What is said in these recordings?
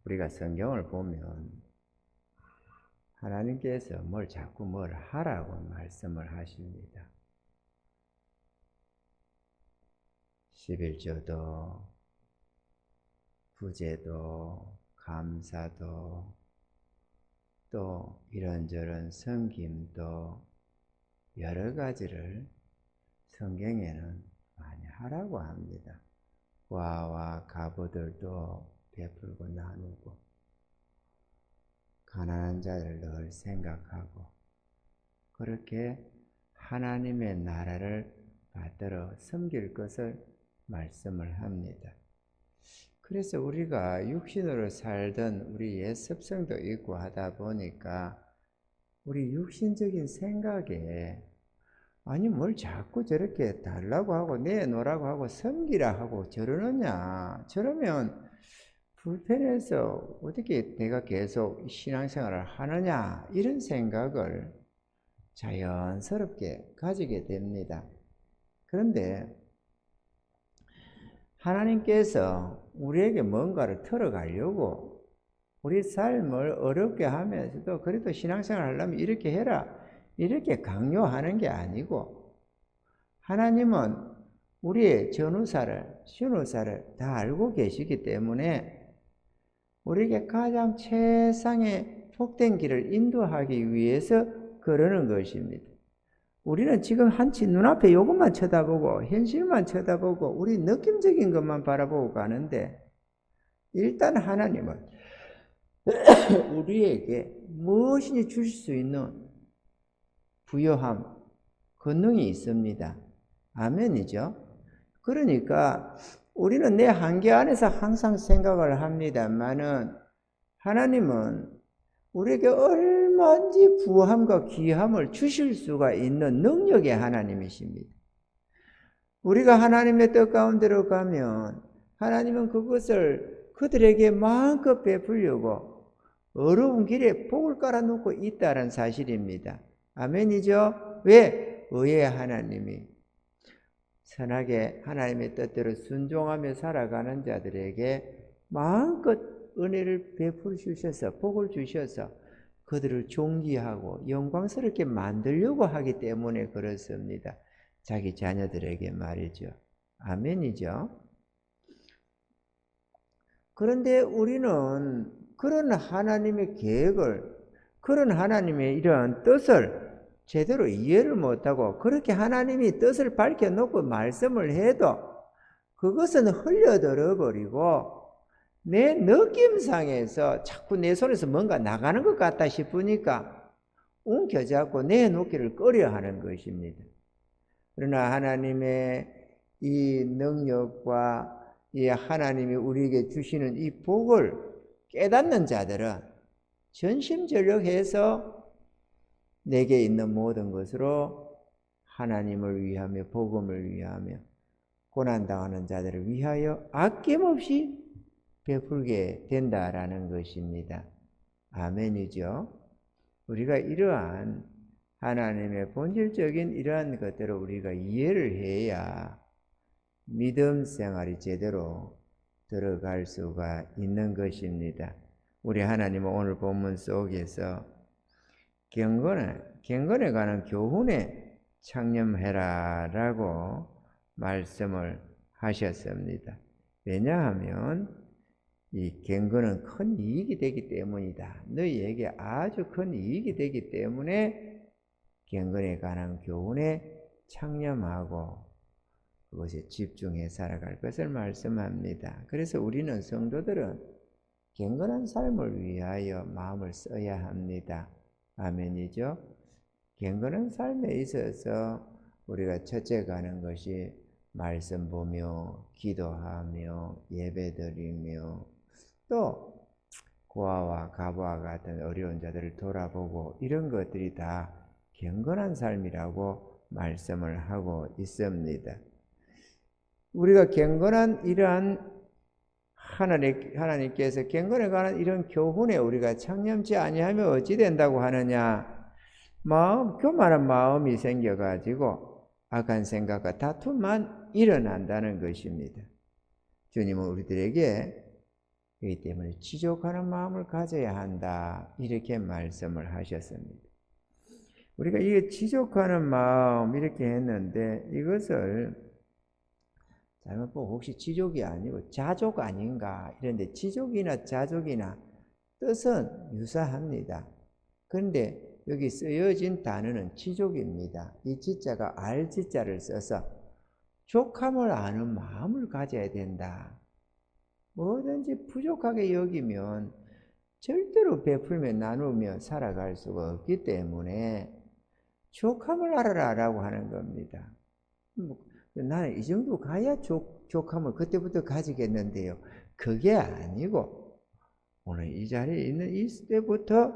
우리가 성경을 보면 하나님께서 자꾸 뭘 하라고 말씀을 하십니다. 11조도, 구제도, 감사도, 또 이런저런 섬김도 여러 가지를 성경에는 많이 하라고 합니다. 과와 과부들도 베풀고 나누고, 가난한 자를 늘 생각하고, 그렇게 하나님의 나라를 받들어 섬길 것을 말씀을 합니다. 그래서 우리가 육신으로 살던 우리 옛 습성도 있고 하다 보니까 우리 육신적인 생각에 아니 뭘 자꾸 저렇게 달라고 하고 내놓으라고 하고 섬기라 하고 저러느냐, 저러면 불편해서 어떻게 내가 계속 신앙생활을 하느냐, 이런 생각을 자연스럽게 가지게 됩니다. 그런데 하나님께서 우리에게 뭔가를 털어가려고 우리 삶을 어렵게 하면서도 그래도 신앙생활 하려면 이렇게 해라, 이렇게 강요하는 게 아니고, 하나님은 우리의 전후사를, 신후사를 다 알고 계시기 때문에 우리에게 가장 최상의 복된 길을 인도하기 위해서 그러는 것입니다. 우리는 지금 한치 눈앞에 이것만 쳐다보고 현실만 쳐다보고 우리 느낌적인 것만 바라보고 가는데, 일단 하나님은 우리에게 무엇이든지 주실 수 있는 부요함, 권능이 있습니다. 아멘이죠. 그러니까 우리는 내 한계 안에서 항상 생각을 합니다만은, 하나님은 우리에게 얼마든지 부함과 귀함을 주실 수가 있는 능력의 하나님이십니다. 우리가 하나님의 뜻 가운데로 가면 하나님은 그것을 그들에게 마음껏 베풀려고 어려운 길에 복을 깔아놓고 있다는 사실입니다. 아멘이죠? 왜? 의의 하나님이 선하게 하나님의 뜻대로 순종하며 살아가는 자들에게 마음껏 은혜를 베풀어 주셔서 복을 주셔서 그들을 존귀하고 영광스럽게 만들려고 하기 때문에 그렇습니다. 자기 자녀들에게 말이죠. 아멘이죠. 그런데 우리는 그런 하나님의 계획을, 그런 하나님의 이러한 뜻을 제대로 이해를 못하고, 그렇게 하나님이 뜻을 밝혀놓고 말씀을 해도 그것은 흘려들어 버리고 내 느낌상에서 자꾸 내 손에서 뭔가 나가는 것 같다 싶으니까 움켜잡고 내놓기를 꺼려하는 것입니다. 그러나 하나님의 이 능력과 이 하나님이 우리에게 주시는 이 복을 깨닫는 자들은 전심전력해서 내게 있는 모든 것으로 하나님을 위하며 복음을 위하며 고난당하는 자들을 위하여 아낌없이 베풀게 된다라는 것입니다. 아멘이죠. 우리가 이러한 하나님의 본질적인 이러한 것들을 우리가 이해를 해야 믿음 생활이 제대로 들어갈 수가 있는 것입니다. 우리 하나님은 오늘 본문 속에서 경건에 관한 교훈에 창념해라 라고 말씀을 하셨습니다. 왜냐하면 이 경건은 큰 이익이 되기 때문이다. 너희에게 아주 큰 이익이 되기 때문에 경건에 관한 교훈에 창념하고 그것에 집중해 살아갈 것을 말씀합니다. 그래서 우리는 성도들은 경건한 삶을 위하여 마음을 써야 합니다. 아멘이죠. 경건한 삶에 있어서 우리가 첫째 가는 것이 말씀 보며 기도하며 예배드리며 또 고아와 가부와 같은 어려운 자들을 돌아보고, 이런 것들이 다 경건한 삶이라고 말씀을 하고 있습니다. 우리가 경건한 이러한 하나님께서 경건에 관한 이런 교훈에 우리가 창념치 아니하면 어찌 된다고 하느냐? 교만한 마음이 생겨가지고 악한 생각과 다툼만 일어난다는 것입니다. 주님은 우리들에게 그렇기 때문에 지족하는 마음을 가져야 한다. 이렇게 말씀을 하셨습니다. 우리가 이 지족하는 마음 이렇게 했는데 이것을 잘못 보고 혹시 지족이 아니고 자족 아닌가 이런데 지족이나 자족이나 뜻은 유사합니다. 그런데 여기 쓰여진 단어는 지족입니다. 이 지자가 알지자를 써서 족함을 아는 마음을 가져야 된다. 뭐든지 부족하게 여기면 절대로 베풀며 나누며 살아갈 수가 없기 때문에 족함을 알아라라고 하는 겁니다. 나는 이 정도 가야 족함을 그때부터 가지겠는데요. 그게 아니고 오늘 이 자리에 있는 이때부터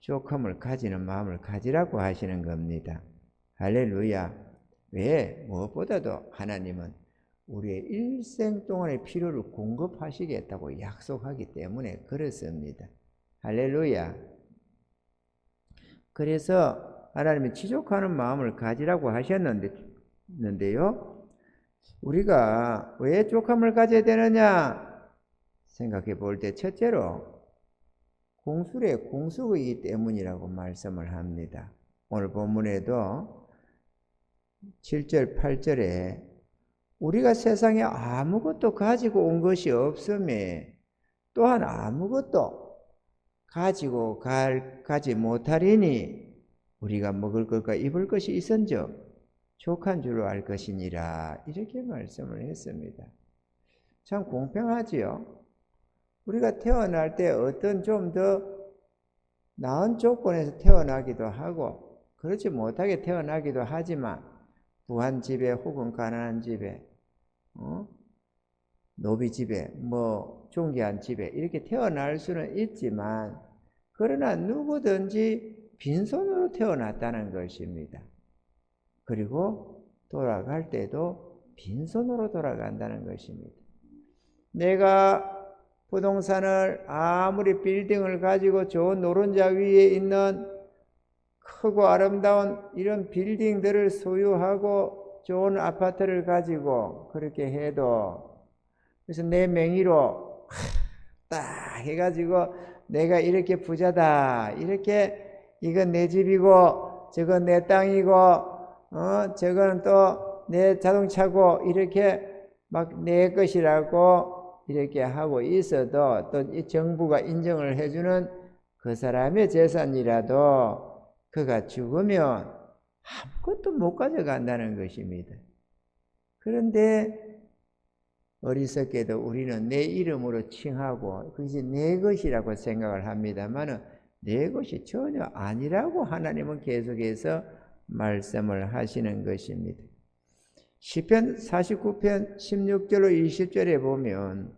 족함을 가지는 마음을 가지라고 하시는 겁니다. 할렐루야. 왜? 무엇보다도 하나님은 우리의 일생 동안의 필요를 공급하시겠다고 약속하기 때문에 그렇습니다. 할렐루야. 그래서 하나님이 지족하는 마음을 가지라고 하셨는데요. 우리가 왜 족함을 가져야 되느냐 생각해 볼 때 첫째로 공술의 공수이기 때문이라고 말씀을 합니다. 오늘 본문에도 7절 8절에 우리가 세상에 아무것도 가지고 온 것이 없음에 또한 아무것도 가지고 가지 못하리니 우리가 먹을 것과 입을 것이 있은즉 족한 줄로 알 것이니라 이렇게 말씀을 했습니다. 참 공평하지요. 우리가 태어날 때 어떤 좀 더 나은 조건에서 태어나기도 하고 그렇지 못하게 태어나기도 하지만 부한 집에 혹은 가난한 집에 노비 집에 존귀한 집에 이렇게 태어날 수는 있지만 그러나 누구든지 빈손으로 태어났다는 것입니다. 그리고 돌아갈 때도 빈손으로 돌아간다는 것입니다. 내가 부동산을 아무리 빌딩을 가지고 좋은 노른자 위에 있는 크고 아름다운 이런 빌딩들을 소유하고 좋은 아파트를 가지고 그렇게 해도 그래서 내 명의로 딱 해가지고 내가 이렇게 부자다 이렇게 이건 내 집이고 저건 내 땅이고 저거는 또 내 자동차고 이렇게 막 내 것이라고 이렇게 하고 있어도 또 이 정부가 인정을 해주는 그 사람의 재산이라도 그가 죽으면 아무것도 못 가져간다는 것입니다. 그런데 어리석게도 우리는 내 이름으로 칭하고 그것이 내 것이라고 생각을 합니다만 내 것이 전혀 아니라고 하나님은 계속해서 말씀을 하시는 것입니다. 시편 49편 16절로 20절에 보면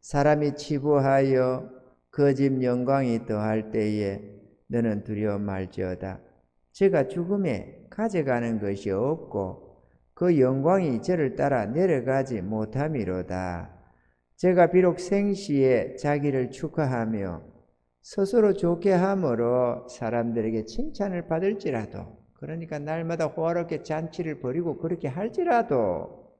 사람이 치부하여 그 집 영광이 더할 때에 너는 두려워 말지어다. 저가 죽음에 가져가는 것이 없고 그 영광이 저를 따라 내려가지 못함이로다. 저가 비록 생시에 자기를 축하하며 스스로 좋게 함으로 사람들에게 칭찬을 받을지라도 그러니까 날마다 호화롭게 잔치를 벌이고 그렇게 할지라도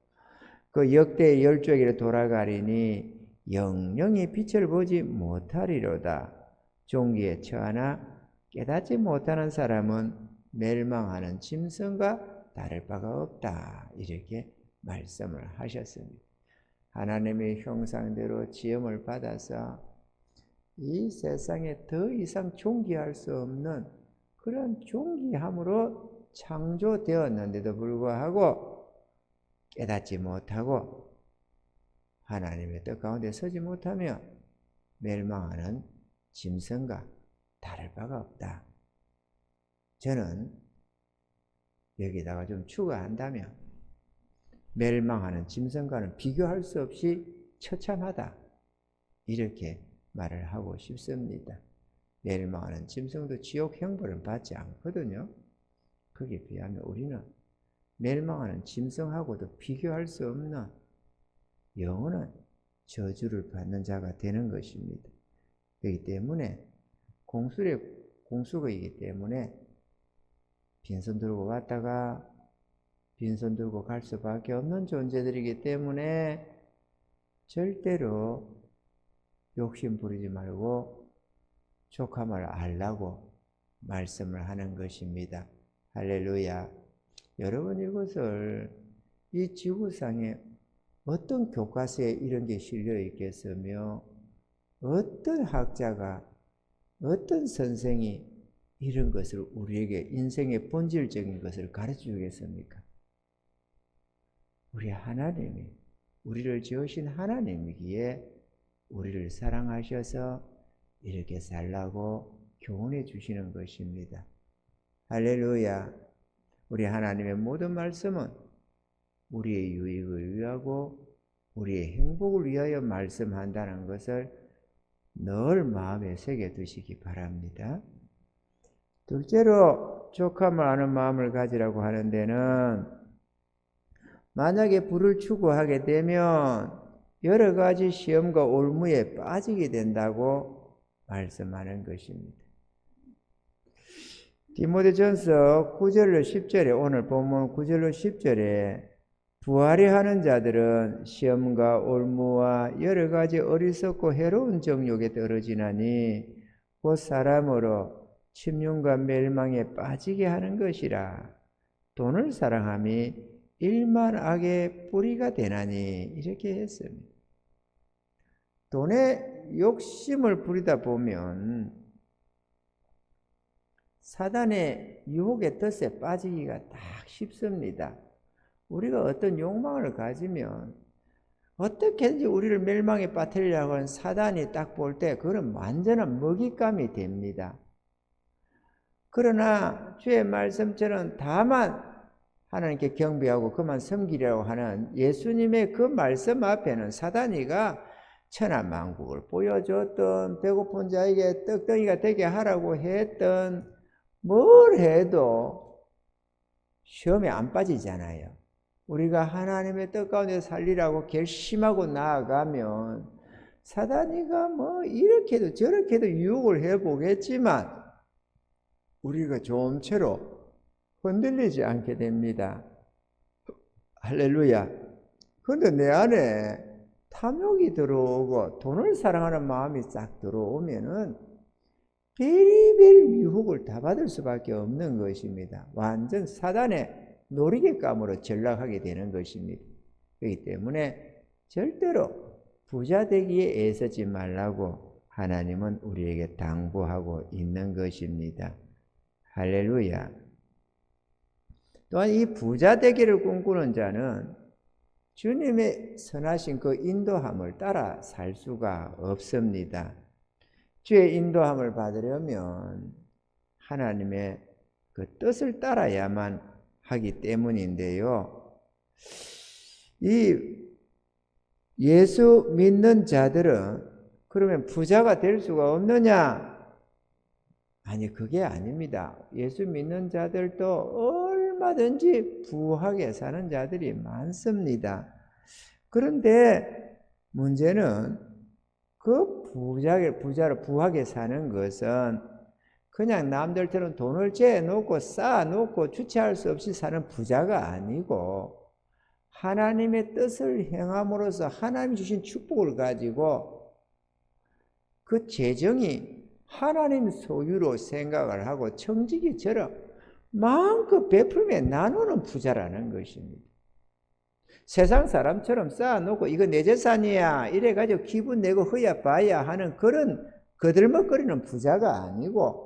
그 역대의 열조에게로 돌아가리니 영영이 빛을 보지 못하리로다. 종기에 처하나 깨닫지 못하는 사람은 멸망하는 짐승과 다를 바가 없다. 이렇게 말씀을 하셨습니다. 하나님의 형상대로 지음을 받아서 이 세상에 더 이상 존귀할 수 없는 그런 존귀함으로 창조되었는데도 불구하고 깨닫지 못하고 하나님의 뜻 가운데 서지 못하면 멸망하는 짐승과 다를 바가 없다. 저는 여기다가 좀 추가한다면 멸망하는 짐승과는 비교할 수 없이 처참하다. 이렇게 말을 하고 싶습니다. 멸망하는 짐승도 지옥 형벌을 받지 않거든요. 거기에 비하면 우리는 멸망하는 짐승하고도 비교할 수 없는 영원한 저주를 받는 자가 되는 것입니다. 그렇기 때문에 공수거이기 때문에 빈손 들고 왔다가 빈손 들고 갈 수밖에 없는 존재들이기 때문에 절대로 욕심 부리지 말고 족함을 알라고 말씀을 하는 것입니다. 할렐루야. 여러분, 이것을 이 지구상에 어떤 교과서에 이런 게 실려 있겠으며 어떤 학자가 어떤 선생이 이런 것을 우리에게 인생의 본질적인 것을 가르쳐 주겠습니까? 우리 하나님이, 우리를 지으신 하나님이기에 우리를 사랑하셔서 이렇게 살라고 교훈해 주시는 것입니다. 할렐루야. 우리 하나님의 모든 말씀은 우리의 유익을 위하고 우리의 행복을 위하여 말씀한다는 것을 늘 마음에 새겨 두시기 바랍니다. 둘째로 족함을 아는 마음을 가지라고 하는 데는 만약에 불을 추구하게 되면 여러 가지 시험과 올무에 빠지게 된다고 말씀하는 것입니다. 디모데전서 9절로 10절에 오늘 본문 9절로 10절에 부활이 하는 자들은 시험과 올무와 여러 가지 어리석고 해로운 정욕에 떨어지나니 곧 사람으로 침륜과 멸망에 빠지게 하는 것이라. 돈을 사랑함이 일만 악의 뿌리가 되나니 이렇게 했습니다. 돈에 욕심을 부리다 보면 사단의 유혹의 덫에 빠지기가 딱 쉽습니다. 우리가 어떤 욕망을 가지면 어떻게든지 우리를 멸망에 빠뜨리려고 하는 사단이 딱 볼 때 그건 완전한 먹잇감이 됩니다. 그러나 주의 말씀처럼 다만 하나님께 경배하고 그만 섬기려고 하는 예수님의 그 말씀 앞에는 사단이가 천하만국을 보여줬던 배고픈 자에게 떡덩이가 되게 하라고 했던 뭘 해도 시험에 안 빠지잖아요. 우리가 하나님의 뜻 가운데 살리라고 결심하고 나아가면 사단이가 뭐 이렇게도 저렇게도 유혹을 해보겠지만 우리가 좀처럼 흔들리지 않게 됩니다. 할렐루야. 그런데 내 안에 탐욕이 들어오고 돈을 사랑하는 마음이 싹 들어오면은 베리베리 유혹을 다 받을 수밖에 없는 것입니다. 완전 사단의 놀이개감으로 전락하게 되는 것입니다. 그렇기 때문에 절대로 부자 되기에 애쓰지 말라고 하나님은 우리에게 당부하고 있는 것입니다. 할렐루야. 또한 이 부자 되기를 꿈꾸는 자는 주님의 선하신 그 인도함을 따라 살 수가 없습니다. 주의 인도함을 받으려면 하나님의 그 뜻을 따라야만 하기 때문인데요. 이 예수 믿는 자들은 그러면 부자가 될 수가 없느냐? 아니, 그게 아닙니다. 예수 믿는 자들도 얼마든지 부하게 사는 자들이 많습니다. 그런데 문제는 그 부자를 부하게 사는 것은 그냥 남들처럼 돈을 재놓고 쌓아놓고 주체할 수 없이 사는 부자가 아니고 하나님의 뜻을 행함으로써 하나님이 주신 축복을 가지고 그 재정이 하나님 소유로 생각을 하고 청지기처럼 마음껏 베풀며 나누는 부자라는 것입니다. 세상 사람처럼 쌓아놓고 이거 내 재산이야 이래가지고 기분 내고 허야 봐야 하는 그런 거들먹거리는 부자가 아니고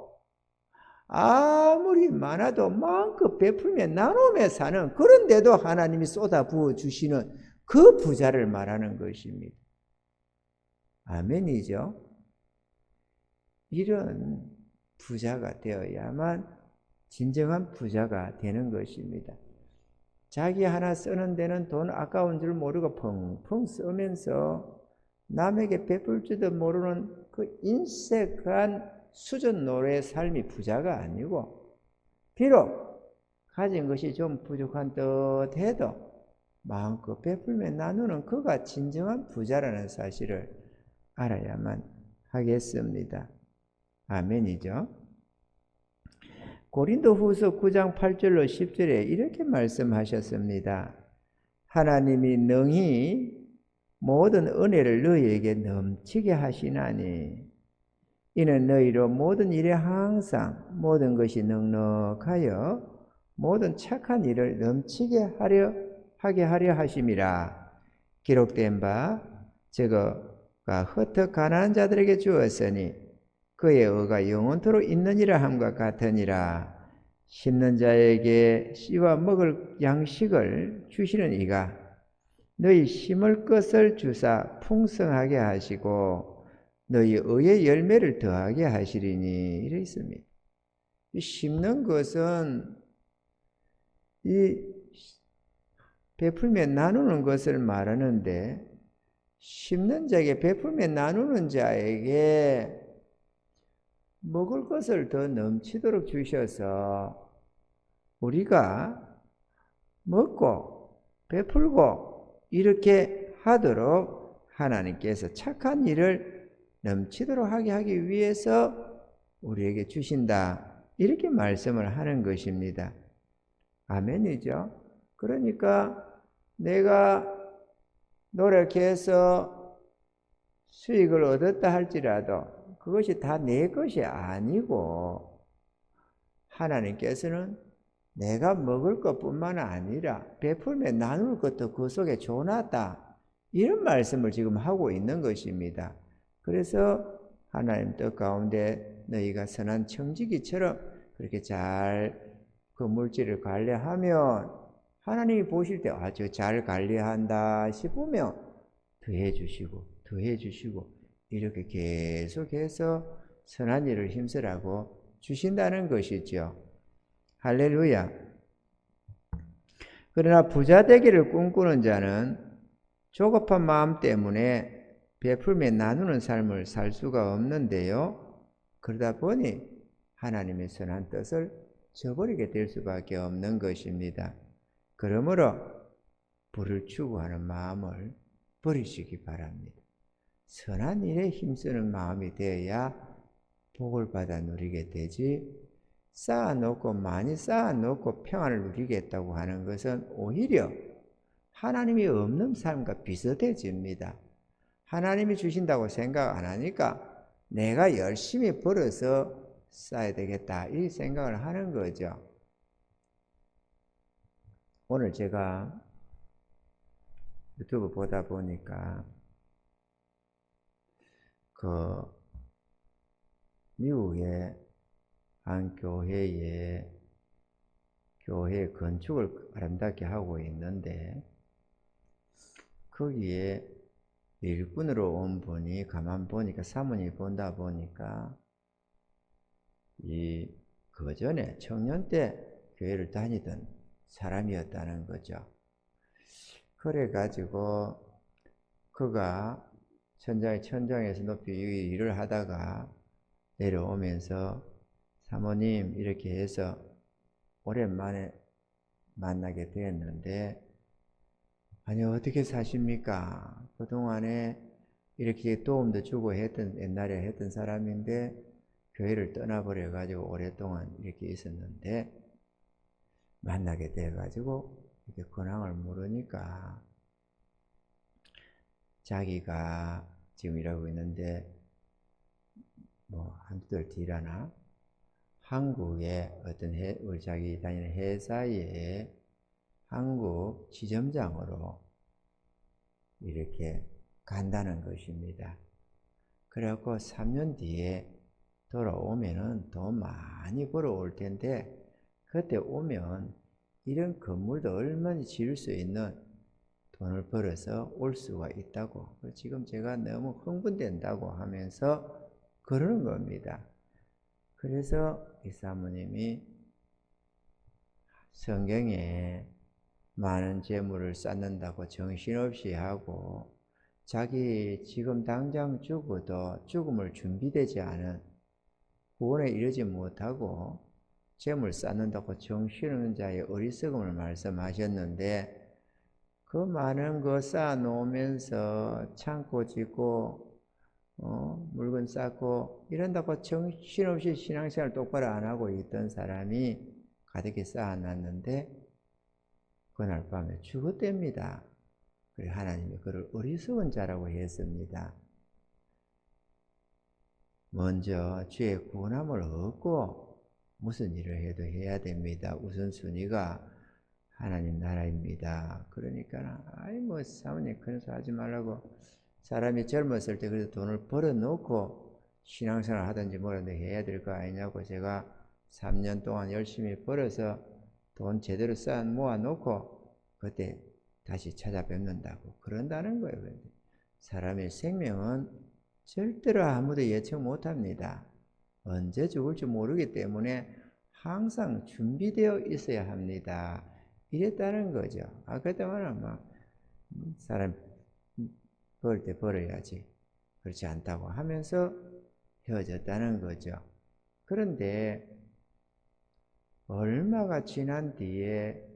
아무리 많아도 마음껏 베풀며 나누며 사는, 그런데도 하나님이 쏟아부어 주시는 그 부자를 말하는 것입니다. 아멘이죠. 이런 부자가 되어야만 진정한 부자가 되는 것입니다. 자기 하나 쓰는 데는 돈 아까운 줄 모르고 펑펑 쓰면서 남에게 베풀 줄도 모르는 그 인색한 수준노래의 삶이 부자가 아니고, 비록 가진 것이 좀 부족한 듯 해도 마음껏 베풀며 나누는 그가 진정한 부자라는 사실을 알아야만 하겠습니다. 아멘이죠. 고린도후서 9장 8절로 10절에 이렇게 말씀하셨습니다. 하나님이 능히 모든 은혜를 너희에게 넘치게 하시나니 이는 너희로 모든 일에 항상 모든 것이 넉넉하여 모든 착한 일을 넘치게 하게 하려 하심이라. 기록된 바 저거가 흩어 가난한 자들에게 주었으니 그의 의가 영원토록 있느니라 함과 같으니라. 심는 자에게 씨와 먹을 양식을 주시는 이가 너희 심을 것을 주사 풍성하게 하시고 너희 의의 열매를 더하게 하시리니 이래 있습니다. 이 심는 것은 이 베풀며 나누는 것을 말하는데, 심는 자에게 베풀며 나누는 자에게 먹을 것을 더 넘치도록 주셔서 우리가 먹고 베풀고 이렇게 하도록 하나님께서 착한 일을 넘치도록 하기 위해서 우리에게 주신다, 이렇게 말씀을 하는 것입니다. 아멘이죠. 그러니까 내가 노력해서 수익을 얻었다 할지라도 그것이 다 내 것이 아니고 하나님께서는 내가 먹을 것뿐만 아니라 베풀며 나눌 것도 그 속에 줘놨다, 이런 말씀을 지금 하고 있는 것입니다. 그래서 하나님 뜻 가운데 너희가 선한 청지기처럼 그렇게 잘 그 물질을 관리하면 하나님이 보실 때 아주 잘 관리한다 싶으면 더해 주시고 이렇게 계속해서 선한 일을 힘쓰라고 주신다는 것이죠. 할렐루야. 그러나 부자 되기를 꿈꾸는 자는 조급한 마음 때문에 베풀며 나누는 삶을 살 수가 없는데요. 그러다 보니 하나님의 선한 뜻을 저버리게 될 수밖에 없는 것입니다. 그러므로 부를 추구하는 마음을 버리시기 바랍니다. 선한 일에 힘쓰는 마음이 되어야 복을 받아 누리게 되지, 많이 쌓아놓고 평안을 누리겠다고 하는 것은 오히려 하나님이 없는 삶과 비슷해집니다. 하나님이 주신다고 생각 안 하니까 내가 열심히 벌어서 쌓아야 되겠다, 이 생각을 하는 거죠. 오늘 제가 유튜브 보다 보니까 미국의 한 교회 건축을 아름답게 하고 있는데, 거기에 일꾼으로 온 분이 가만 보니까, 사모님이 본다 보니까 그 전에 청년 때 교회를 다니던 사람이었다는 거죠. 그래가지고 그가 천장에서 높이 일을 하다가 내려오면서 사모님 이렇게 해서 오랜만에 만나게 되었는데, 아니 어떻게 사십니까? 그동안에 이렇게 도움도 주고 옛날에 했던 사람인데 교회를 떠나버려 가지고 오랫동안 이렇게 있었는데 만나게 돼 가지고 이렇게 근황을 물으니까 자기가 지금 일하고 있는데 한두 달 뒤라나 한국의 어떤 우리 자기 다니는 회사의 한국 지점장으로 이렇게 간다는 것입니다. 그래갖고 3년 뒤에 돌아오면은 돈 많이 벌어올 텐데, 그때 오면 이런 건물도 얼마나 지을 수 있는 돈을 벌어서 올 수가 있다고, 지금 제가 너무 흥분된다고 하면서 그러는 겁니다. 그래서 이 사모님이 성경에 많은 재물을 쌓는다고 정신없이 하고, 자기 지금 당장 죽어도 죽음을 준비되지 않은, 구원에 이르지 못하고 재물 쌓는다고 정신없는 자의 어리석음을 말씀하셨는데, 그 많은 거 쌓아놓으면서 창고 짓고 물건 쌓고 이런다고 정신없이 신앙생활 똑바로 안 하고 있던 사람이 가득히 쌓아놨는데 그날 밤에 죽었답니다. 그래 하나님이 그를 어리석은 자라고 했습니다. 먼저 주의 구원함을 얻고 무슨 일을 해도 해야 됩니다. 우선순위가 하나님 나라입니다. 그러니까 뭐 사모님 그런 소리 하지 말라고, 사람이 젊었을 때 그래도 돈을 벌어놓고 신앙생활 하든지 뭐라도 해야 될 거 아니냐고, 제가 3년 동안 열심히 벌어서 돈 제대로 쌓아 모아놓고 그때 다시 찾아뵙는다고 그런다는 거예요. 그런데 사람의 생명은 절대로 아무도 예측 못합니다. 언제 죽을지 모르기 때문에 항상 준비되어 있어야 합니다. 이랬다는 거죠. 그때만은 막 사람 벌 때 벌어야지, 그렇지 않다고 하면서 헤어졌다는 거죠. 그런데 얼마가 지난 뒤에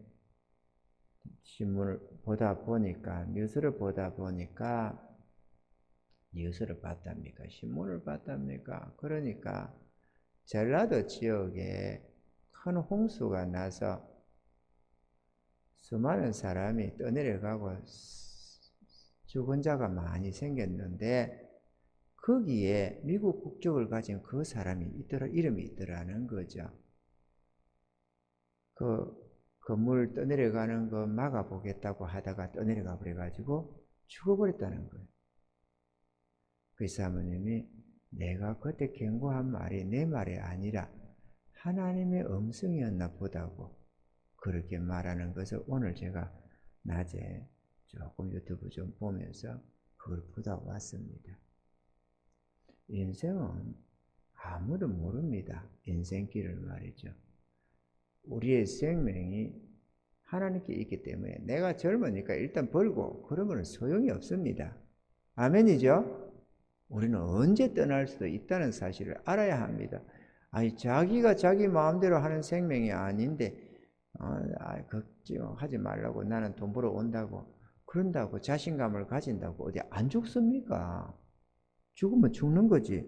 신문을 보다 보니까, 뉴스를 보다 보니까, 뉴스를 봤답니까? 신문을 봤답니까? 그러니까 전라도 지역에 큰 홍수가 나서 수많은 사람이 떠내려가고 죽은 자가 많이 생겼는데, 거기에 미국 국적을 가진 그 사람이 이름이 있더라는 거죠. 그 건물 떠내려가는 거 막아보겠다고 하다가 떠내려가 버려가지고 죽어버렸다는 거예요. 그 사모님이 내가 그때 경고한 말이 내 말이 아니라 하나님의 음성이었나 보다고 그렇게 말하는 것을 오늘 제가 낮에 조금 유튜브 좀 보면서 그걸 보다 왔습니다. 인생은 아무도 모릅니다. 인생길을 말이죠. 우리의 생명이 하나님께 있기 때문에 내가 젊으니까 일단 벌고 그러면 소용이 없습니다. 아멘이죠? 우리는 언제 떠날 수도 있다는 사실을 알아야 합니다. 자기가 자기 마음대로 하는 생명이 아닌데 걱정하지 말라고, 나는 돈 벌어 온다고 그런다고 자신감을 가진다고 어디 안 죽습니까? 죽으면 죽는 거지.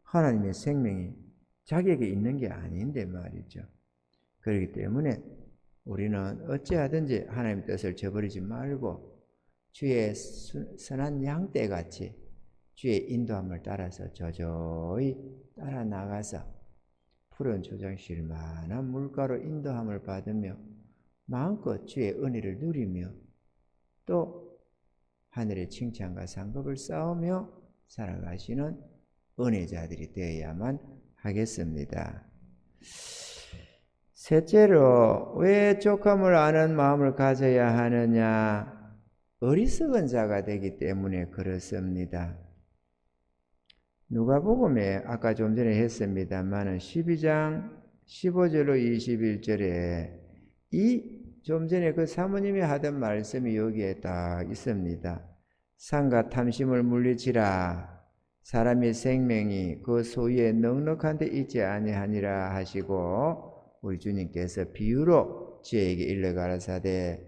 하나님의 생명이 자기에게 있는 게 아닌데 말이죠. 그렇기 때문에 우리는 어찌하든지 하나님의 뜻을 저버리지 말고 주의 선한 양떼같이 주의 인도함을 따라서 저조히 따라 나가서 푸른 초장 쉴 만한 물가로 인도함을 받으며 마음껏 주의 은혜를 누리며 또 하늘의 칭찬과 상급을 쌓으며 살아가시는 은혜자들이 되어야만 하겠습니다. 셋째로, 왜 족함을 아는 마음을 가져야 하느냐? 어리석은 자가 되기 때문에 그렇습니다. 누가복음에 아까 좀 전에 했습니다만은 12장 15절로 21절에 좀 전에 그 사모님이 하던 말씀이 여기에 딱 있습니다. 상과 탐심을 물리치라. 사람의 생명이 그 소유에 넉넉한 데 있지 아니하니라 하시고, 우리 주님께서 비유로 지혜에게 일러 가라사대,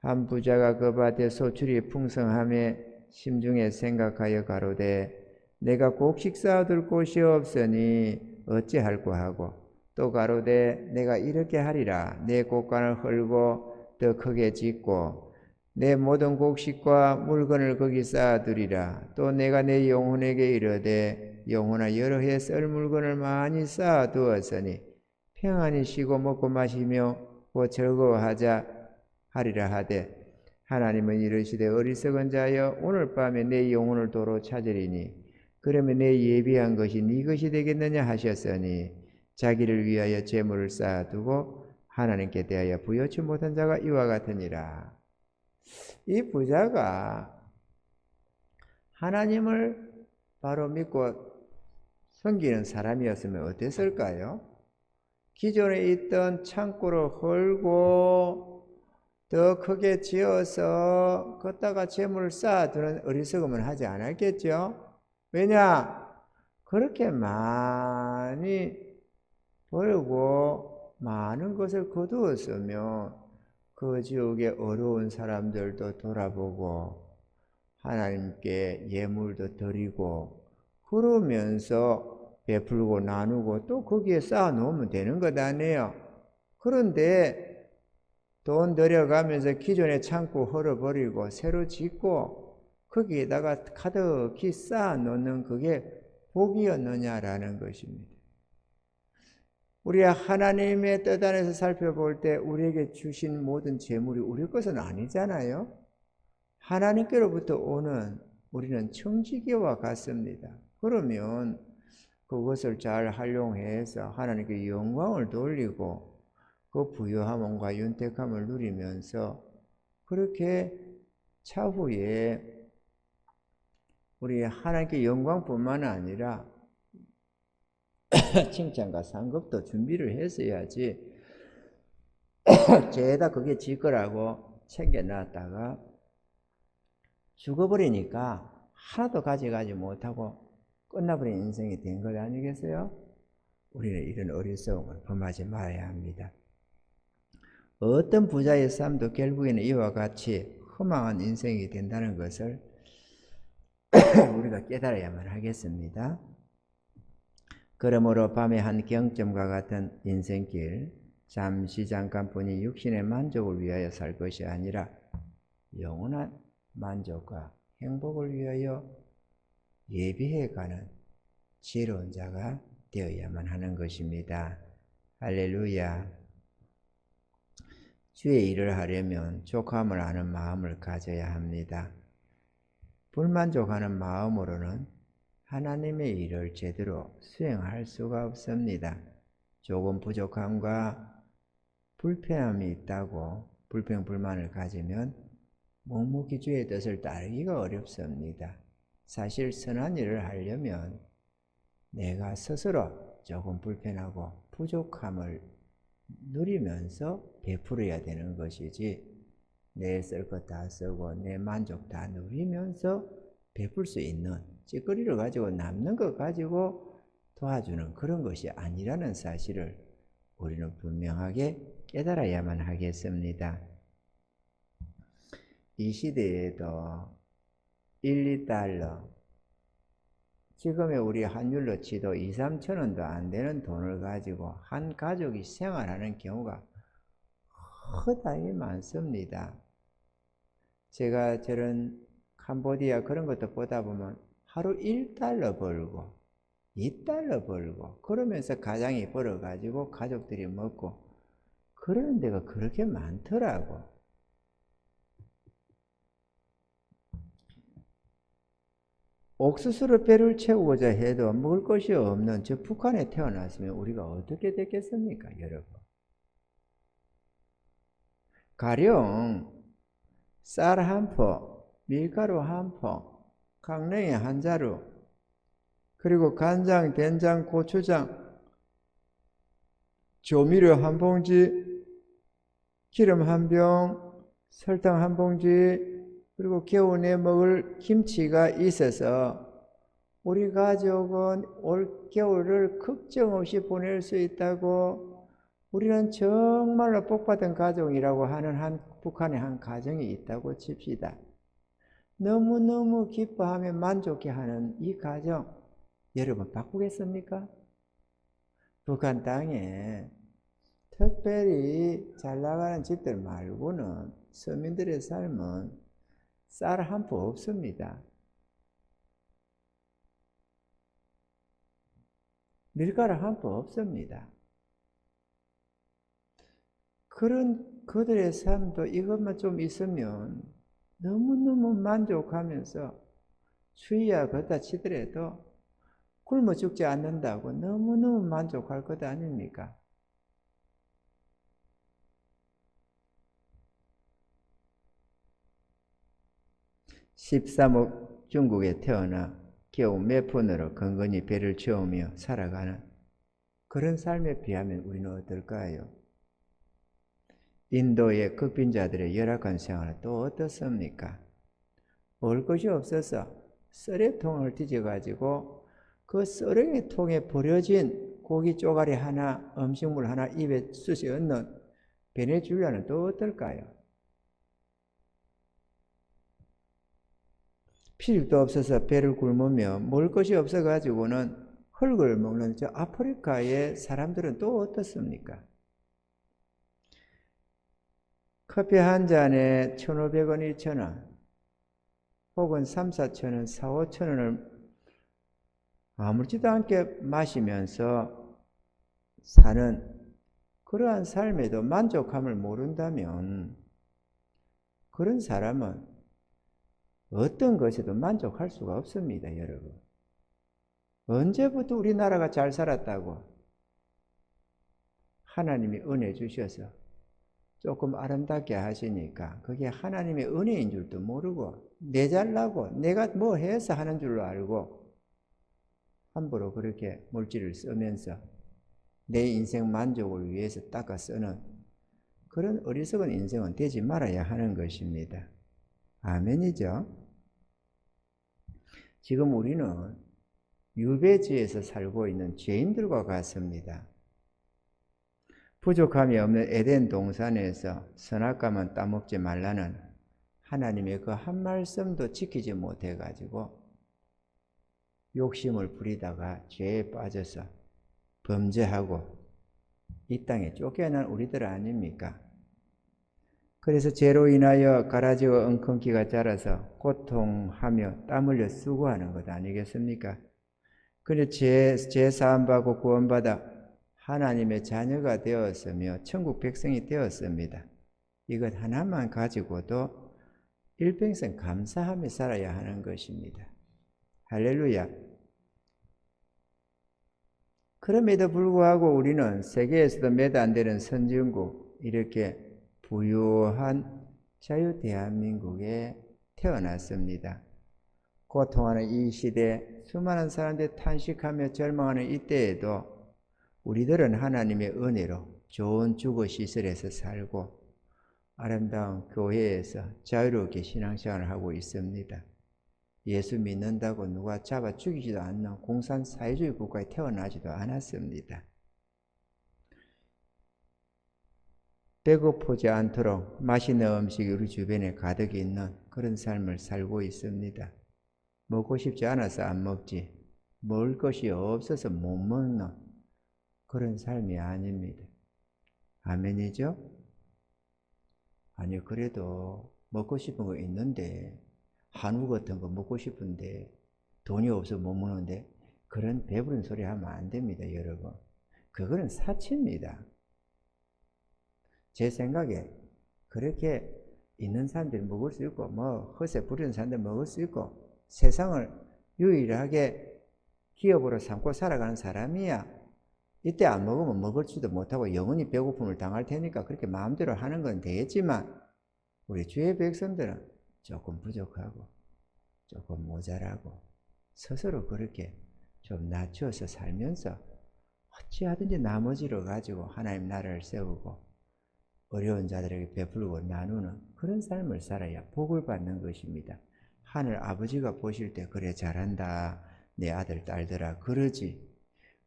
한 부자가 그 밭에 소출이 풍성함에 심중에 생각하여 가로되 내가 곡식 쌓아둘 곳이 없으니 어찌할꼬 하고, 또 가로되 내가 이렇게 하리라. 내 곡간을 헐고 더 크게 짓고 내 모든 곡식과 물건을 거기 쌓아두리라. 또 내가 내 영혼에게 이르되 영혼아, 여러 해 쓸 물건을 많이 쌓아두었으니 평안히 쉬고 먹고 마시며 곧 즐거워하자 하리라 하되, 하나님은 이르시되 어리석은 자여, 오늘 밤에 내 영혼을 도로 찾으리니 그러면 내 예비한 것이 네 것이 되겠느냐 하셨으니, 자기를 위하여 재물을 쌓아두고 하나님께 대하여 부여치 못한 자가 이와 같으니라. 이 부자가 하나님을 바로 믿고 섬기는 사람이었으면 어땠을까요? 기존에 있던 창고를 헐고 더 크게 지어서 걷다가 재물을 쌓아두는 어리석음을 하지 않았겠죠? 왜냐? 그렇게 많이 벌고 많은 것을 거두었으면 그 지역의 어려운 사람들도 돌아보고 하나님께 예물도 드리고 그러면서 베풀고 나누고 또 거기에 쌓아 놓으면 되는 것 아니에요. 그런데 돈 들여가면서 기존의 창고 헐어버리고 새로 짓고 거기에다가 가득히 쌓아 놓는 그게 복이었느냐라는 것입니다. 우리가 하나님의 뜻 안에서 살펴볼 때 우리에게 주신 모든 재물이 우리 것은 아니잖아요. 하나님께로부터 오는 우리는 청지기와 같습니다. 그러면 그것을 잘 활용해서 하나님께 영광을 돌리고 그 부유함과 윤택함을 누리면서 그렇게 차후에 우리 하나님께 영광뿐만 아니라 칭찬과 상급도 준비를 했어야지 죄다 그게 지 거라고 챙겨놨다가 죽어버리니까 하나도 가져가지 못하고 끝나버린 인생이 된 것 아니겠어요? 우리는 이런 어리석음을 범하지 말아야 합니다. 어떤 부자의 삶도 결국에는 이와 같이 허망한 인생이 된다는 것을 우리가 깨달아야만 하겠습니다. 그러므로 밤의 한 경점과 같은 인생길, 잠시 잠깐뿐이 육신의 만족을 위하여 살 것이 아니라 영원한 만족과 행복을 위하여 예비해 가는 지혜로운 자가 되어야만 하는 것입니다. 할렐루야. 주의 일을 하려면 족함을 아는 마음을 가져야 합니다. 불만족하는 마음으로는 하나님의 일을 제대로 수행할 수가 없습니다. 조금 부족함과 불편함이 있다고 불평불만을 가지면 묵묵히 주의 뜻을 따르기가 어렵습니다. 사실 선한 일을 하려면 내가 스스로 조금 불편하고 부족함을 누리면서 베풀어야 되는 것이지 내 쓸 것 다 쓰고 내 만족 다 누리면서 베풀 수 있는 찌꺼리를 가지고 남는 것 가지고 도와주는 그런 것이 아니라는 사실을 우리는 분명하게 깨달아야만 하겠습니다. 이 시대에도 1, 2달러, 지금의 우리 환율로 치도 2, 3천 원도 안 되는 돈을 가지고 한 가족이 생활하는 경우가 허다히 많습니다. 제가 저런 캄보디아 그런 것도 보다 보면 하루 1달러 벌고 2달러 벌고 그러면서 가장이 벌어가지고 가족들이 먹고 그러는 데가 그렇게 많더라고. 옥수수로 배를 채우고자 해도 먹을 것이 없는 저 북한에 태어났으면 우리가 어떻게 됐겠습니까, 여러분? 가령 쌀 한 포, 밀가루 한 포, 강냉이 한 자루, 그리고 간장, 된장, 고추장, 조미료 한 봉지, 기름 한 병, 설탕 한 봉지, 그리고 겨우내 먹을 김치가 있어서 우리 가족은 올 겨울을 걱정 없이 보낼 수 있다고 우리는 정말로 복받은 가족이라고 하는 북한의 한 가정이 있다고 칩시다. 너무너무 기뻐하며 만족해하는 이 가정 여러분 바꾸겠습니까? 북한 땅에 특별히 잘 나가는 집들 말고는 서민들의 삶은 쌀 한 포 없습니다. 밀가루 한 포 없습니다. 그런 그들의 삶도 이것만 좀 있으면 너무너무 만족하면서 추위야 걷다 치더라도 굶어 죽지 않는다고 너무너무 만족할 것 아닙니까? (13억) 중국에 태어나 겨우 몇 푼으로 건건히 배를 채우며 살아가는 그런 삶에 비하면 우리는 어떨까요? 인도의 극빈자들의 열악한 생활은 또 어떻습니까? 먹을 것이 없어서 쓰레통을 뒤져가지고 그 쓰레기 통에 버려진 고기 쪼가리 하나, 음식물 하나 입에 쑤시 얻는 베네수엘라는 또 어떨까요? 필요도 없어서 배를 굶으며 먹을 것이 없어가지고는 흙을 먹는 저 아프리카의 사람들은 또 어떻습니까? 커피 한 잔에 1,500원, 2,000원, 혹은 3, 4,000원, 4, 5,000원을 아무렇지도 않게 마시면서 사는 그러한 삶에도 만족함을 모른다면 그런 사람은 어떤 것에도 만족할 수가 없습니다, 여러분. 언제부터 우리나라가 잘 살았다고? 하나님이 은혜 주셔서 조금 아름답게 하시니까 그게 하나님의 은혜인 줄도 모르고 내 잘나고 내가 뭐 해서 하는 줄로 알고 함부로 그렇게 물질을 쓰면서 내 인생 만족을 위해서 닦아 쓰는 그런 어리석은 인생은 되지 말아야 하는 것입니다. 아멘이죠? 지금 우리는 유배지에서 살고 있는 죄인들과 같습니다. 부족함이 없는 에덴 동산에서 선악과만 따먹지 말라는 하나님의 그 한 말씀도 지키지 못해가지고 욕심을 부리다가 죄에 빠져서 범죄하고 이 땅에 쫓겨난 우리들 아닙니까? 그래서 죄로 인하여 가라지와 엉겅퀴가 자라서 고통하며 땀 흘려 수고하는 것 아니겠습니까? 그런데 죄 사함받고 구원받아 하나님의 자녀가 되었으며 천국 백성이 되었습니다. 이것 하나만 가지고도 일평생 감사하며 살아야 하는 것입니다. 할렐루야. 그럼에도 불구하고 우리는 세계에서도 몇 안 되는 선진국, 이렇게 부유한 자유 대한민국에 태어났습니다. 고통하는 이 시대, 수많은 사람들이 탄식하며 절망하는 이때에도 우리들은 하나님의 은혜로 좋은 주거시설에서 살고 아름다운 교회에서 자유롭게 신앙생활을 하고 있습니다. 예수 믿는다고 누가 잡아 죽이지도 않는 공산사회주의 국가에 태어나지도 않았습니다. 배고프지 않도록 맛있는 음식이 우리 주변에 가득 있는 그런 삶을 살고 있습니다. 먹고 싶지 않아서 안 먹지, 먹을 것이 없어서 못 먹는 그런 삶이 아닙니다. 아멘이죠? 아니, 그래도 먹고 싶은 거 있는데, 한우 같은 거 먹고 싶은데 돈이 없어 못 먹는데 그런 배부른 소리 하면 안 됩니다, 여러분. 그거는 사치입니다. 제 생각에 그렇게 있는 사람들이 먹을 수 있고 뭐 허세 부리는 사람들 먹을 수 있고 세상을 유일하게 기업으로 삼고 살아가는 사람이야 이때 안 먹으면 먹을지도 못하고 영원히 배고픔을 당할 테니까 그렇게 마음대로 하는 건 되겠지만 우리 주의 백성들은 조금 부족하고 조금 모자라고 스스로 그렇게 좀 낮춰서 살면서 어찌하든지 나머지를 가지고 하나님 나라를 세우고 어려운 자들에게 베풀고 나누는 그런 삶을 살아야 복을 받는 것입니다. 하늘 아버지가 보실 때 그래 잘한다 내 아들 딸들아 그러지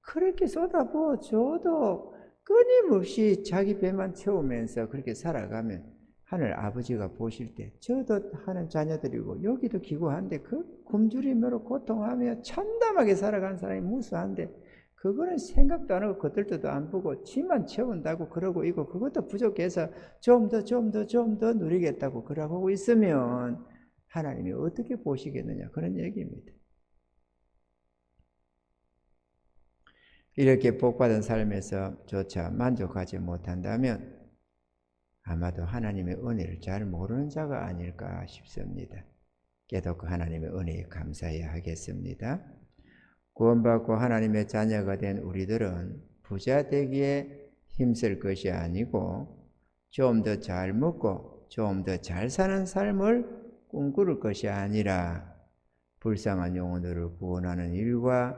그렇게 쏟아부어 줘도 끊임없이 자기 배만 채우면서 그렇게 살아가면 하늘 아버지가 보실 때 저도 하는 자녀들이고 여기도 기구한데 그 굶주림으로 고통하며 참담하게 살아가는 사람이 무수한데 그거는 생각도 안 하고 겉들도 안 보고 지만 채운다고 그러고 있고 그것도 부족해서 좀 더 누리겠다고 그러고 있으면 하나님이 어떻게 보시겠느냐 그런 얘기입니다. 이렇게 복받은 삶에서 조차 만족하지 못한다면 아마도 하나님의 은혜를 잘 모르는 자가 아닐까 싶습니다. 깨닫고 하나님의 은혜에 감사해야 하겠습니다. 구원받고 하나님의 자녀가 된 우리들은 부자 되기에 힘쓸 것이 아니고 좀 더 잘 먹고 좀 더 잘 사는 삶을 꿈꾸는 것이 아니라 불쌍한 영혼들을 구원하는 일과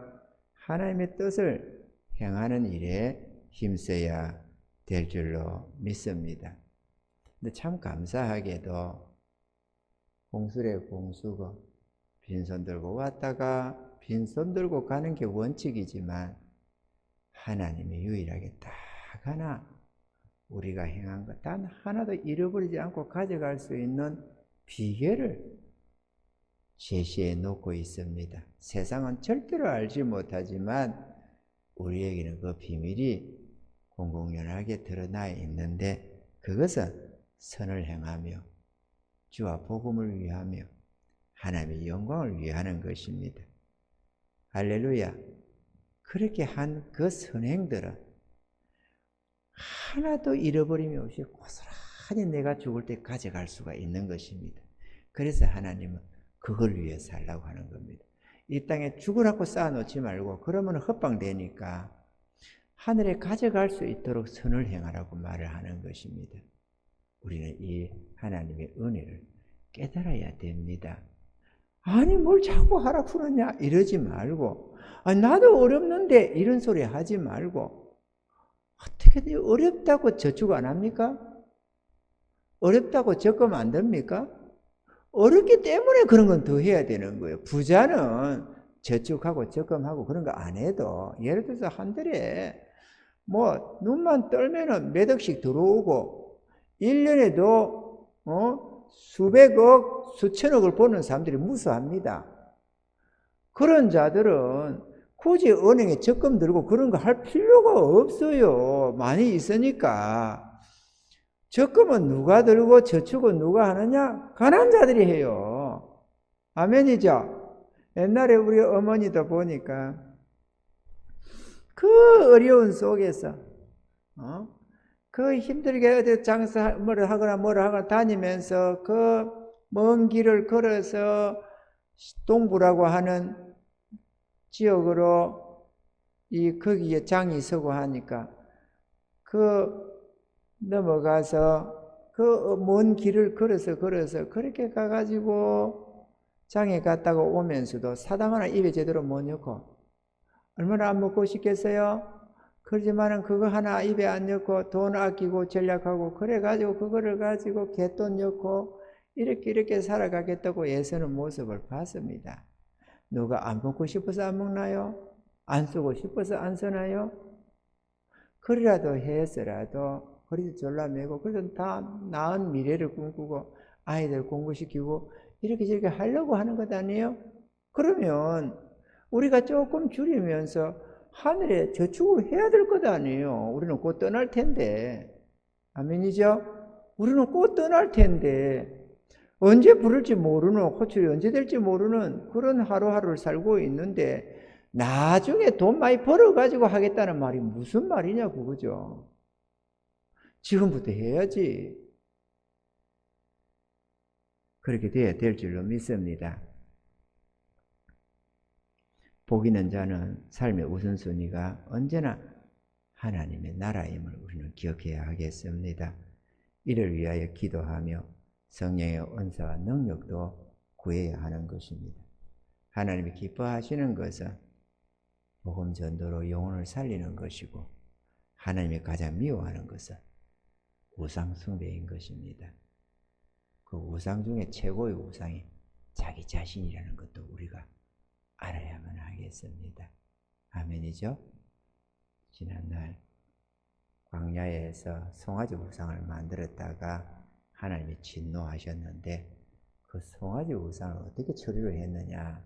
하나님의 뜻을 행하는 일에 힘써야 될 줄로 믿습니다. 근데 참 감사하게도 공수래 공수고 빈손 들고 왔다가 빈손 들고 가는 게 원칙이지만 하나님이 유일하게 딱 하나 우리가 행한 것 단 하나도 잃어버리지 않고 가져갈 수 있는 비결을 제시해 놓고 있습니다. 세상은 절대로 알지 못하지만 우리에게는 그 비밀이 공공연하게 드러나 있는데 그것은 선을 행하며 주와 복음을 위하며 하나님의 영광을 위하는 것입니다. 할렐루야. 그렇게 한 그 선행들은 하나도 잃어버림이 없이 고스란히 내가 죽을 때 가져갈 수가 있는 것입니다. 그래서 하나님은 그걸 위해 살라고 하는 겁니다. 이 땅에 죽으라고 쌓아놓지 말고 그러면 헛방되니까 하늘에 가져갈 수 있도록 선을 행하라고 말을 하는 것입니다. 우리는 이 하나님의 은혜를 깨달아야 됩니다. 아니 뭘 자꾸 하라 그러냐 이러지 말고, 나도 어렵는데 이런 소리 하지 말고, 어떻게 어렵다고 저축 안 합니까? 어렵다고 적금 안 듭니까? 어렵기 때문에 그런 건 더 해야 되는 거예요. 부자는 저축하고 적금하고 그런 거 안 해도, 예를 들어서 한 달에 뭐 눈만 떨면은 몇 억씩 들어오고 1년에도 수백억, 수천억을 버는 사람들이 무수합니다. 그런 자들은 굳이 은행에 적금 들고 그런 거 할 필요가 없어요. 많이 있으니까. 적금은 누가 들고 저축은 누가 하느냐? 가난한 자들이 해요. 아멘이죠? 옛날에 우리 어머니도 보니까 그 어려운 속에서 그 힘들게 어디 장사 뭐를 하거나 다니면서 그 먼 길을 걸어서 동부라고 하는 지역으로 거기에 장이 서고 하니까 넘어가서 그 먼 길을 걸어서 그렇게 가가지고 장에 갔다가 오면서도 사당 하나 입에 제대로 못 넣고 얼마나 안 먹고 싶겠어요? 그러지만은 그거 하나 입에 안 넣고 돈 아끼고 전략하고 그래가지고 그거를 가지고 갯돈 넣고 이렇게 살아가겠다고 애쓰는 모습을 봤습니다. 누가 안 먹고 싶어서 안 먹나요? 안 쓰고 싶어서 안 쓰나요? 그리라도 해서라도 그래도 졸라매고 그래도 다 나은 미래를 꿈꾸고 아이들 공부시키고 이렇게 하려고 하는 것 아니에요? 그러면 우리가 조금 줄이면서 하늘에 저축을 해야 될 것 아니에요. 우리는 곧 떠날 텐데. 아멘이죠? 우리는 곧 떠날 텐데 언제 부를지 모르는, 호출이 언제 될지 모르는 그런 하루하루를 살고 있는데 나중에 돈 많이 벌어가지고 하겠다는 말이 무슨 말이냐고, 그죠? 지금부터 해야지. 그렇게 돼야 될 줄로 믿습니다. 복 있는 자는 삶의 우선순위가 언제나 하나님의 나라임을 우리는 기억해야 하겠습니다. 이를 위하여 기도하며 성령의 은사와 능력도 구해야 하는 것입니다. 하나님이 기뻐하시는 것은 복음 전도로 영혼을 살리는 것이고 하나님이 가장 미워하는 것은 우상 숭배인 것입니다. 그 우상 중에 최고의 우상이 자기 자신이라는 것도 우리가 알아야만 하겠습니다. 아멘이죠? 지난날 광야에서 송아지 우상을 만들었다가 하나님이 진노하셨는데 그 송아지 우상을 어떻게 처리를 했느냐?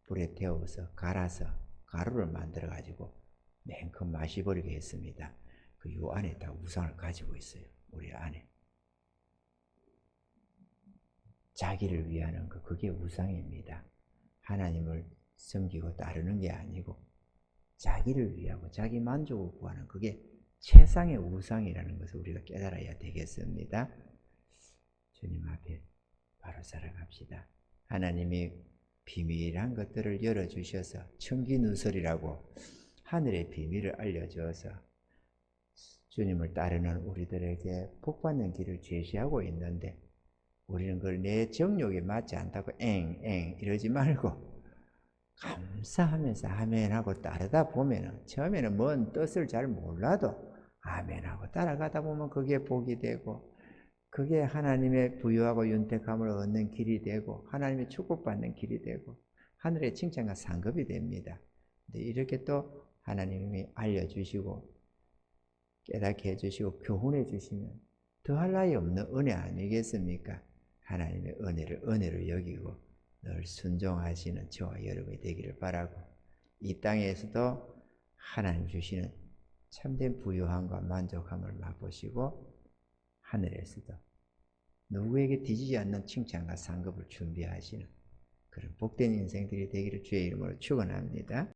불에 태워서 갈아서 가루를 만들어 가지고 맨큼 마시버리게 했습니다. 그 요 안에 다 우상을 가지고 있어요. 우리 안에. 자기를 위하는 것, 그게 우상입니다. 하나님을 섬기고 따르는 게 아니고 자기를 위하고 자기 만족을 구하는 그게 최상의 우상이라는 것을 우리가 깨달아야 되겠습니다. 주님 앞에 바로 살아갑시다. 하나님이 비밀한 것들을 열어주셔서 청기누설이라고 하늘의 비밀을 알려주어서 주님을 따르는 우리들에게 복받는 길을 제시하고 있는데 우리는 그걸 내 정욕에 맞지 않다고 엥 이러지 말고 감사하면서 아멘하고 따르다 보면은 처음에는 뭔 뜻을 잘 몰라도 아멘하고 따라가다 보면 그게 복이 되고 그게 하나님의 부유하고 윤택함을 얻는 길이 되고 하나님의 축복받는 길이 되고 하늘의 칭찬과 상급이 됩니다. 근데 이렇게 또 하나님이 알려주시고 깨닫게 해주시고 교훈해 주시면 더할 나위 없는 은혜 아니겠습니까? 하나님의 은혜를 여기고 늘 순종하시는 저와 여러분이 되기를 바라고 이 땅에서도 하나님 주시는 참된 부유함과 만족함을 맛보시고 하늘에서도 누구에게 뒤지지 않는 칭찬과 상급을 준비하시는 그런 복된 인생들이 되기를 주의 이름으로 축원합니다.